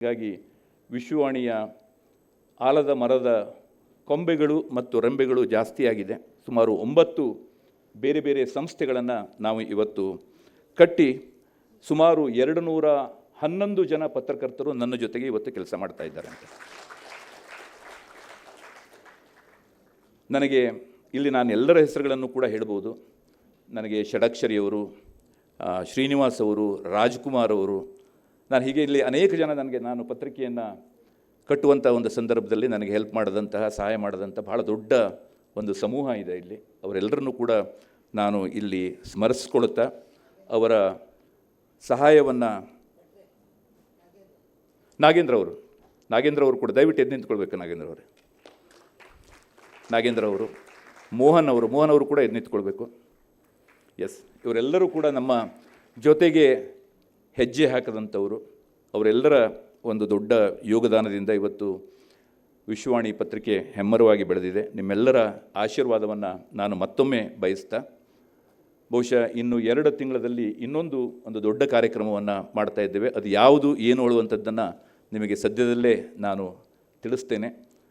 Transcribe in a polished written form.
ಹೀಗಾಗಿ ವಿಶ್ವವಾಣಿಯ ಆಲದ ಮರದ ಕೊಂಬೆಗಳು ಮತ್ತು ರೆಂಬೆಗಳು ಜಾಸ್ತಿಯಾಗಿದೆ. ಸುಮಾರು 9 ಬೇರೆ ಬೇರೆ ಸಂಸ್ಥೆಗಳನ್ನು ನಾವು ಇವತ್ತು ಕಟ್ಟಿ ಸುಮಾರು 211 ಜನ ಪತ್ರಕರ್ತರು ನನ್ನ ಜೊತೆಗೆ ಇವತ್ತು ಕೆಲಸ ಮಾಡ್ತಾ ಇದ್ದಾರೆ ಅಂತ. ನನಗೆ ಇಲ್ಲಿ ನಾನು ಎಲ್ಲರ ಹೆಸರುಗಳನ್ನು ಕೂಡ ಹೇಳ್ಬೋದು. ನನಗೆ ಷಡಕ್ಷರಿಯವರು, ಶ್ರೀನಿವಾಸ್ ಅವರು, ರಾಜ್ಕುಮಾರ್ ಅವರು, ನಾನು ಹೀಗೆ ಇಲ್ಲಿ ಅನೇಕ ಜನ ನಾನು ಪತ್ರಿಕೆಯನ್ನು ಕಟ್ಟುವಂಥ ಒಂದು ಸಂದರ್ಭದಲ್ಲಿ ನನಗೆ ಹೆಲ್ಪ್ ಮಾಡಿದಂತಹ, ಸಹಾಯ ಮಾಡಿದಂಥ ಬಹಳ ದೊಡ್ಡ ಒಂದು ಸಮೂಹ ಇದೆ ಇಲ್ಲಿ. ಅವರೆಲ್ಲರನ್ನೂ ಕೂಡ ನಾನು ಇಲ್ಲಿ ಸ್ಮರಿಸ್ಕೊಳ್ತಾ ಅವರ ಸಹಾಯವನ್ನು ನಾಗೇಂದ್ರ ಅವರು ಕೂಡ ದಯವಿಟ್ಟು ಎದ್ದು ನಿಂತ್ಕೊಳ್ಬೇಕು. ನಾಗೇಂದ್ರ ಅವರು, ಮೋಹನ್ ಅವರು ಕೂಡ ಎದ್ದು ನಿಂತ್ಕೊಳ್ಬೇಕು. ಎಸ್, ಇವರೆಲ್ಲರೂ ಕೂಡ ನಮ್ಮ ಜೊತೆಗೆ ಹೆಜ್ಜೆ ಹಾಕದಂಥವರು. ಅವರೆಲ್ಲರ ಒಂದು ದೊಡ್ಡ ಯೋಗದಾನದಿಂದ ಇವತ್ತು ವಿಶ್ವವಾಣಿ ಪತ್ರಿಕೆ ಹೆಮ್ಮರವಾಗಿ ಬೆಳೆದಿದೆ. ನಿಮ್ಮೆಲ್ಲರ ಆಶೀರ್ವಾದವನ್ನು ನಾನು ಮತ್ತೊಮ್ಮೆ ಬಯಸ್ತಾ, ಬಹುಶಃ ಇನ್ನು 2 ತಿಂಗಳಲ್ಲಿ ಒಂದು ದೊಡ್ಡ ಕಾರ್ಯಕ್ರಮವನ್ನು ಮಾಡ್ತಾ ಇದ್ದೇವೆ. ಅದು ಯಾವುದು ಏನು ಹೇಳುವಂಥದ್ದನ್ನು ನಿಮಗೆ ಸದ್ಯದಲ್ಲೇ ನಾನು ತಿಳಿಸ್ತೇನೆ.